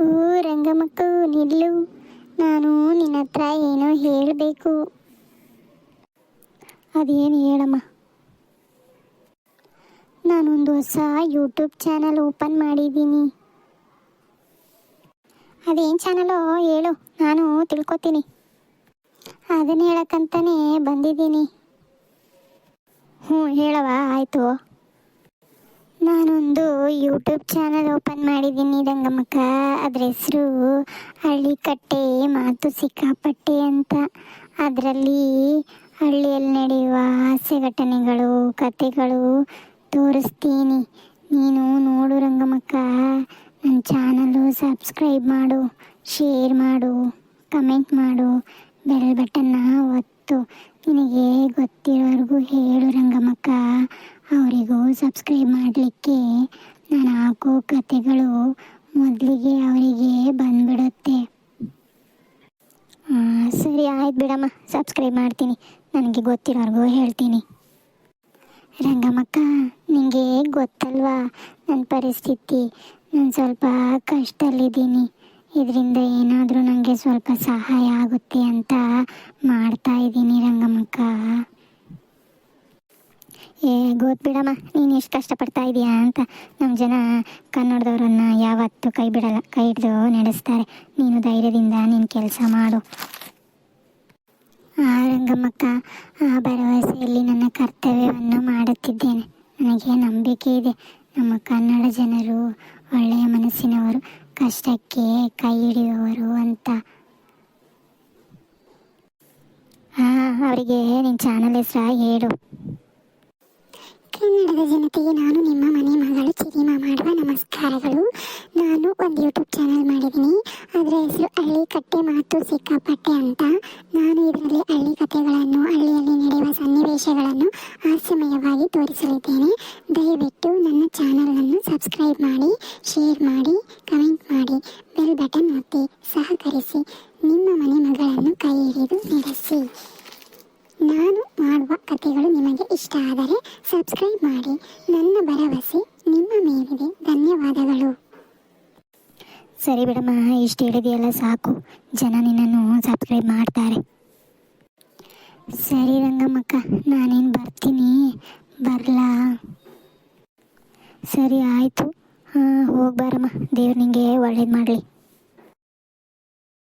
ಓ ರಂಗಮಕ್ಕು ನಿಲ್ಲು, ನಾನು ನಿನ್ನ ಹತ್ರ ಏನೋ ಹೇಳಬೇಕು. ಅದೇನು ಹೇಳಮ್ಮ. ನಾನೊಂದು ಹೊಸ ಯೂಟ್ಯೂಬ್ ಚಾನಲ್ ಓಪನ್ ಮಾಡಿದ್ದೀನಿ. ಅದೇನು ಚಾನಲು ಹೇಳು, ನಾನು ತಿಳ್ಕೊತೀನಿ. ಅದನ್ನು ಹೇಳಕ್ಕಂತಾನೆ ಬಂದಿದ್ದೀನಿ. ಹೇಳವ, ಆಯಿತು. ನಾನೊಂದು ಯೂಟ್ಯೂಬ್ ಚಾನಲ್ ಓಪನ್ ಮಾಡಿದ್ದೀನಿ ರಂಗಮ್ಮಕ್ಕ. ಅದ್ರ ಹೆಸರು ಹಳ್ಳಿಕಟ್ಟೆ ಮಾತು ಸಿಕ್ಕಾಪಟ್ಟೆ ಅಂತ. ಅದರಲ್ಲಿ ಹಳ್ಳಿಯಲ್ಲಿ ನಡೆಯುವ ಹಾಸ್ಯ ಘಟನೆಗಳು, ಕತೆಗಳು ತೋರಿಸ್ತೀನಿ. ನೀನು ನೋಡು ರಂಗಮ್ಮಕ್ಕ. ನನ್ನ ಚಾನಲು ಸಬ್ಸ್ಕ್ರೈಬ್ ಮಾಡು, ಶೇರ್ ಮಾಡು, ಕಮೆಂಟ್ ಮಾಡು, ಬೆಲ್ ಬಟನ್ನ ಒತ್ತು. ನಿನಗೆ ಗೊತ್ತಿರೋರ್ಗೂ ಹೇಳು ರಂಗಮ್ಮಕ್ಕ, ಅವರಿಗೂ ಸಬ್ಸ್ಕ್ರೈಬ್ ಮಾಡಲಿಕ್ಕೆ. ನಾನು ಹಾಕೋ ಕತೆಗಳು ಮೊದಲಿಗೆ ಅವರಿಗೆ ಬಂದ್ಬಿಡುತ್ತೆ. ಸರಿ ಆಯ್ತು ಬಿಡಮ್ಮ, ಸಬ್ಸ್ಕ್ರೈಬ್ ಮಾಡ್ತೀನಿ. ನನಗೆ ಗೊತ್ತಿರೋರ್ಗೂ ಹೇಳ್ತೀನಿ. ರಂಗಮ್ಮಕ್ಕ, ನಿನಗೆ ಗೊತ್ತಲ್ವಾ ನನ್ನ ಪರಿಸ್ಥಿತಿ. ನಾನು ಸ್ವಲ್ಪ ಕಷ್ಟದಲ್ಲಿದ್ದೀನಿ. ಇದರಿಂದ ಏನಾದರೂ ನನಗೆ ಸ್ವಲ್ಪ ಸಹಾಯ ಆಗುತ್ತೆ ಅಂತ ಮಾಡ್ತಾ ಇದ್ದೀನಿ ರಂಗಮ್ಮಕ್ಕ. ಗೊತ್ತು ನೀನು ಎಷ್ಟು ಕಷ್ಟಪಡ್ತಾ ಇದೀಯಾ ಅಂತ. ನಮ್ಮ ಜನ ಕನ್ನಡದವರನ್ನು ಯಾವತ್ತೂ ಕೈ ಬಿಡಲ್ಲ, ಕೈ ಹಿಡಿದು ನಡೆಸ್ತಾರೆ. ನೀನು ಧೈರ್ಯದಿಂದ ನಿನ್ನ ಕೆಲಸ ಮಾಡು. ರಂಗಮ್ಮಕ್ಕ, ಆ ಭರವಸೆಯಲ್ಲಿ ನನ್ನ ಕರ್ತವ್ಯವನ್ನು ಮಾಡುತ್ತಿದ್ದೇನೆ. ನನಗೆ ನಂಬಿಕೆ ಇದೆ, ನಮ್ಮ ಕನ್ನಡ ಜನರು ಒಳ್ಳೆಯ ಮನಸ್ಸಿನವರು, ಕಷ್ಟಕ್ಕೆ ಕೈ ಹಿಡಿಯುವವರು ಅಂತ. ಅವರಿಗೆ ನಿನ್ನ ಚಾನಲ್ ಹೆಸರು ಹೇಳು. ಕನ್ನಡದ ಜನತೆಗೆ ನಾನು ನಿಮ್ಮ ಮನೆ ಮಗಳು ಚಿರಿಮಾ ಮಾಡುವ ನಮಸ್ಕಾರಗಳು. ನಾನು ಒಂದು ಯೂಟ್ಯೂಬ್ ಚಾನಲ್ ಮಾಡಿದ್ದೀನಿ. ಅದರ ಹೆಸರು ಹಳ್ಳಿಕಟ್ಟೆ ಮಾತು ಸಿಕ್ಕಾಪಟ್ಟೆ ಅಂತ. ನಾನು ಇದರಲ್ಲಿ ಹಳ್ಳಿ ಕಥೆಗಳನ್ನು, ಹಳ್ಳಿಯಲ್ಲಿ ನಡೆಯುವ ಸನ್ನಿವೇಶಗಳನ್ನು ಹಾಸ್ಯಮಯವಾಗಿ ತೋರಿಸಲಿದ್ದೇನೆ. ದಯವಿಟ್ಟು ನನ್ನ ಚಾನಲನ್ನು ಸಬ್ಸ್ಕ್ರೈಬ್ ಮಾಡಿ, ಶೇರ್ ಮಾಡಿ, ಕಮೆಂಟ್ ಮಾಡಿ, ಬೆಲ್ ಬಟನ್ ಒತ್ತಿ ಸಹಕರಿಸಿ. ನಿಮ್ಮ ಮನೆ ಮಗಳನ್ನು ಕೈ ಹಿಡಿದು ನಡೆಸಿ. ನಾನು ಮಾಡುವ ಕಥೆಗಳು ನಿಮಗೆ ಇಷ್ಟ ಆದರೆ ಸಬ್ಸ್ಕ್ರೈಬ್ ಮಾಡಿ. ನನ್ನ ಭರವಸೆ ನಿಮ್ಮ ಮೇಲಿದೆ. ಧನ್ಯವಾದಗಳು. ಸರಿ ಬಿಡಮ್ಮ, ಇಷ್ಟು ಹೇಳಿದೆಯಲ್ಲ ಸಾಕು. ಜನ ನಿನ್ನನ್ನು ಸಬ್ಸ್ಕ್ರೈಬ್ ಮಾಡ್ತಾರೆ. ಸರಿ ರಂಗಮ್ಮಕ್ಕ, ನಾನೇನು ಬರ್ತೀನಿ, ಬರಲಾ? ಸರಿ ಆಯಿತು, ಹೋಗ್ಬಾರಮ್ಮ. ದೇವ್ರು ನಿಂಗೆ ಒಳ್ಳೇದು ಮಾಡಲಿ.